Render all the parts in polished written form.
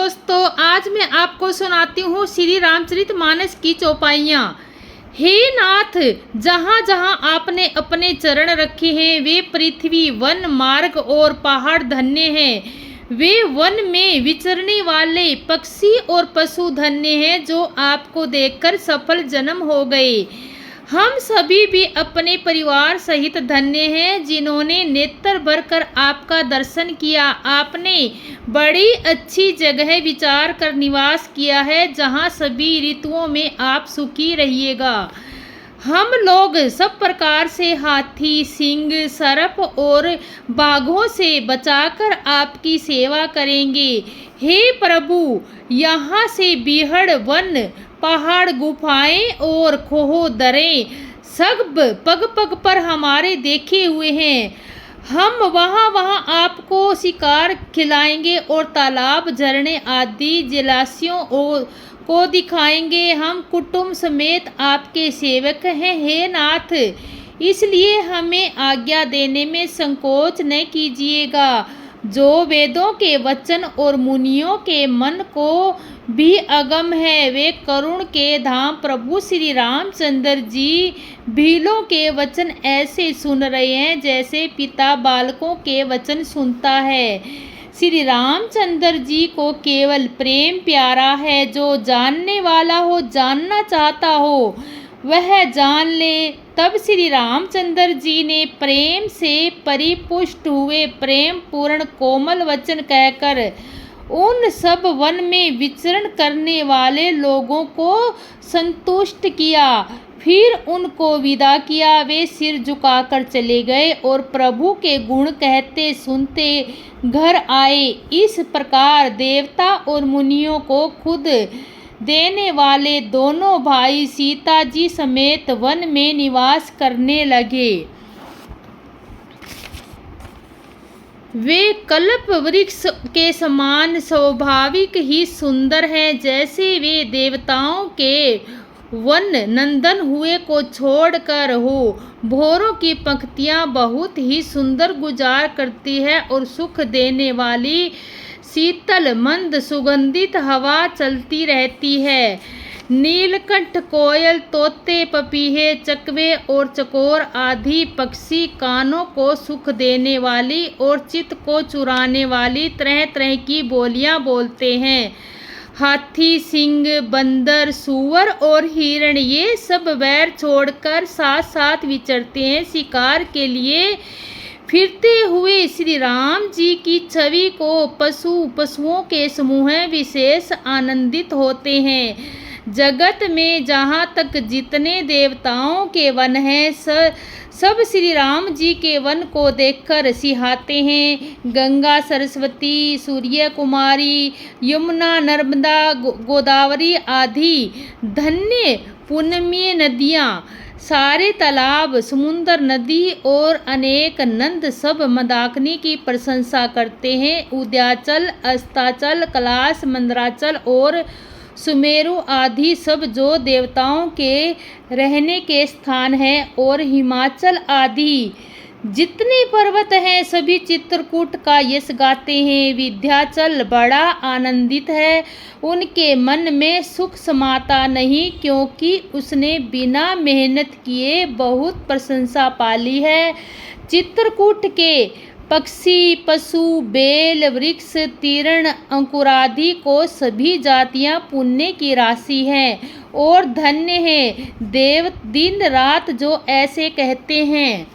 दोस्तों, आज मैं आपको सुनाती हूँ श्री रामचरितमानस की चौपाइयाँ। हे नाथ, जहाँ जहाँ आपने अपने चरण रखे हैं वे पृथ्वी, वन, मार्ग और पहाड़ धन्य हैं। वे वन में विचरने वाले पक्षी और पशु धन्य हैं जो आपको देखकर सफल जन्म हो गए। हम सभी भी अपने परिवार सहित धन्य हैं जिन्होंने नेत्र भरकर आपका दर्शन किया। आपने बड़ी अच्छी जगह विचार कर निवास किया है जहाँ सभी ऋतुओं में आप सुखी रहिएगा। हम लोग सब प्रकार से हाथी, सिंह, सर्प और बाघों से बचाकर आपकी सेवा करेंगे। हे प्रभु, यहाँ से बीहड़, वन, पहाड़, गुफाएं और खोह दरें सब पग पग पर हमारे देखे हुए हैं। हम वहाँ वहाँ आपको शिकार खिलाएंगे और तालाब, झरने आदि जलाशयों को दिखाएंगे। हम कुटुंब समेत आपके सेवक हैं हे नाथ, इसलिए हमें आज्ञा देने में संकोच न कीजिएगा। जो वेदों के वचन और मुनियों के मन को भी अगम है, वे करुण के धाम प्रभु श्री रामचंद्र जी भीलों के वचन ऐसे सुन रहे हैं जैसे पिता बालकों के वचन सुनता है। श्री रामचंद्र जी को केवल प्रेम प्यारा है। जो जानने वाला हो, जानना चाहता हो, वह जान ले। तब श्री रामचंद्र जी ने प्रेम से परिपुष्ट हुए प्रेम पूर्ण कोमल वचन कहकर उन सब वन में विचरण करने वाले लोगों को संतुष्ट किया। फिर उनको विदा किया। वे सिर झुकाकर चले गए और प्रभु के गुण कहते सुनते घर आए। इस प्रकार देवता और मुनियों को खुद देने वाले दोनों भाई सीता जी समेत वन में निवास करने लगे। वे कल्प वृक्ष के समान स्वाभाविक ही सुंदर हैं। जैसे वे देवताओं के वन नंदन हुए को छोड़कर हो। भोरों की पंक्तियाँ बहुत ही सुंदर गुजार करती है और सुख देने वाली शीतल मंद सुगंधित हवा चलती रहती है। नीलकंठ, कोयल, तोते, पपीहे, चकवे और चकोर आदि पक्षी कानों को सुख देने वाली और चित्त को चुराने वाली तरह तरह की बोलियां बोलते हैं। हाथी, सिंह, बंदर, सूअर और हिरण ये सब वैर छोड़कर साथ साथ विचरते हैं। शिकार के लिए फिरते हुए श्री राम जी की छवि को पशुओं के समूह विशेष आनंदित होते हैं। जगत में जहाँ तक जितने देवताओं के वन हैं सब श्री राम जी के वन को देखकर सिहाते हैं। गंगा, सरस्वती, सूर्य कुमारी, यमुना, नर्मदा, गोदावरी आदि धन्य पुण्यमय नदियाँ, सारे तालाब, समुद्र, नदी और अनेक नंद सब मंदाकिनी की प्रशंसा करते हैं। उद्याचल, अस्ताचल, कैलाश, मंदराचल और सुमेरु आदि सब जो देवताओं के रहने के स्थान हैं और हिमाचल आदि जितने पर्वत हैं सभी चित्रकूट का यश गाते हैं। विंध्याचल बड़ा आनंदित है, उनके मन में सुख समाता नहीं क्योंकि उसने बिना मेहनत किए बहुत प्रशंसा पाली है। चित्रकूट के पक्षी, पशु, बेल, वृक्ष, तीर्ण, अंकुरादि को सभी जातियां पुण्य की राशि हैं और धन्य हैं। देव दिन रात जो ऐसे कहते हैं।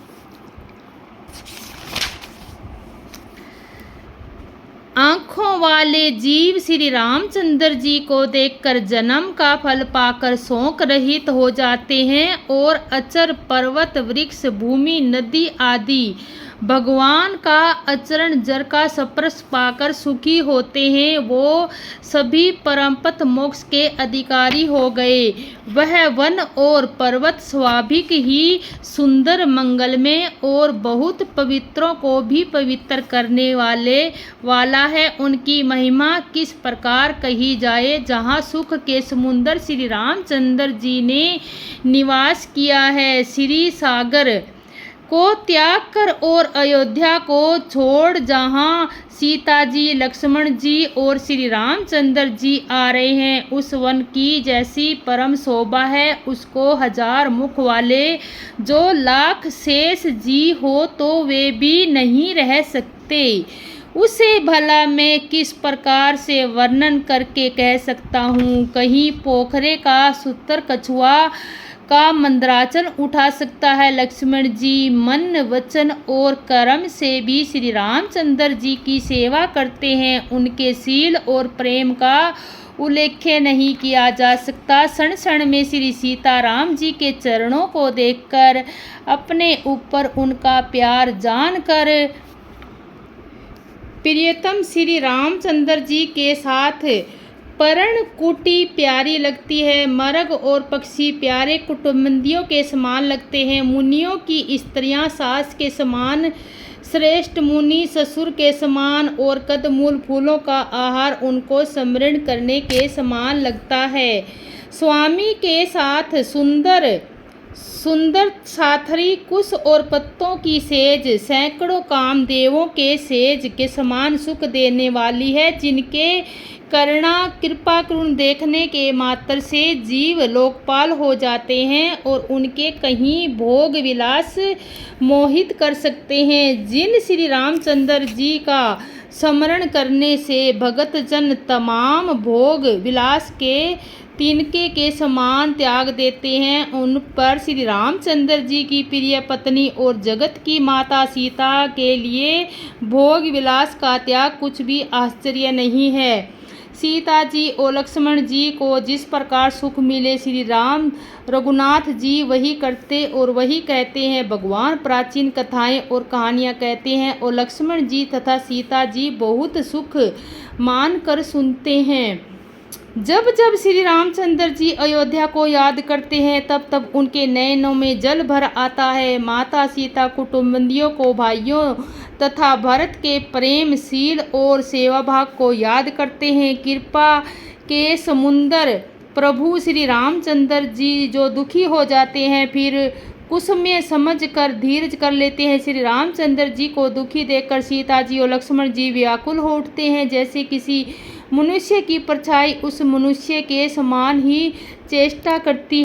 आँखों वाले जीव श्री रामचंद्र जी को देखकर जन्म का फल पाकर शोक रहित हो जाते हैं और अचर, पर्वत, वृक्ष, भूमि, नदी आदि भगवान का आचरण जर का स्पर्श पाकर सुखी होते हैं। वो सभी परमपद मोक्ष के अधिकारी हो गए। वह वन और पर्वत स्वाभाविक ही सुंदर, मंगलमय और बहुत पवित्रों को भी पवित्र करने वाला है। उनकी महिमा किस प्रकार कही जाए। जहाँ सुख के समुद्र श्री रामचंद्र जी ने निवास किया है। श्री सागर को त्याग कर और अयोध्या को छोड़ जहाँ सीता जी, लक्ष्मण जी और श्री रामचंद्र जी आ रहे हैं, उस वन की जैसी परम शोभा है उसको हजार मुख वाले जो लाख शेष जी हो तो वे भी नहीं रह सकते। उसे भला मैं किस प्रकार से वर्णन करके कह सकता हूँ। कहीं पोखरे का सूत्र कछुआ का मंदराचल उठा सकता है। लक्ष्मण जी मन, वचन और कर्म से भी श्री रामचंद्र जी की सेवा करते हैं। उनके शील और प्रेम का उल्लेख नहीं किया जा सकता। क्षण क्षण में श्री सीताराम जी के चरणों को देखकर, अपने ऊपर उनका प्यार जानकर प्रियतम श्री रामचंद्र जी के साथ पर्णकुटी प्यारी लगती है। मर्ग और पक्षी प्यारे कुटुंबियों के समान लगते हैं। मुनियों की स्त्रियां सास के समान, श्रेष्ठ मुनि ससुर के समान और कंदमूल फूलों का आहार उनको स्मरण करने के समान लगता है। स्वामी के साथ सुंदर सुंदर साथरी कुश और पत्तों की सेज सैकड़ों कामदेवों के सेज के समान सुख देने वाली है, जिनके करुणा कृपा करुण देखने के मात्र से जीव लोकपाल हो जाते हैं और उनके कहीं भोग विलास मोहित कर सकते हैं। जिन श्री रामचंद्र जी का स्मरण करने से भगत जन तमाम भोग विलास के तिनके के समान त्याग देते हैं, उन पर श्री रामचंद्र जी की प्रिय पत्नी और जगत की माता सीता के लिए भोग विलास का त्याग कुछ भी आश्चर्य नहीं है। सीता जी और लक्ष्मण जी को जिस प्रकार सुख मिले, श्री राम रघुनाथ जी वही करते और वही कहते हैं। भगवान प्राचीन कथाएं और कहानियां कहते हैं और लक्ष्मण जी तथा सीता जी बहुत सुख मानकर सुनते हैं। जब जब श्री रामचंद्र जी अयोध्या को याद करते हैं, तब तब उनके नयनों में जल भर आता है। माता सीता कुटुंबियों को, भाइयों तथा भरत के प्रेम, शील और सेवा भाव को याद करते हैं। कृपा के समुंदर प्रभु श्री रामचंद्र जी जो दुखी हो जाते हैं, फिर कुछ में समझ कर धीरज कर लेते हैं। श्री रामचंद्र जी को दुखी देखकर सीता जी और लक्ष्मण जी व्याकुल हो उठते हैं। जैसे किसी मनुष्य की परछाई उस मनुष्य के समान ही चेष्टा करती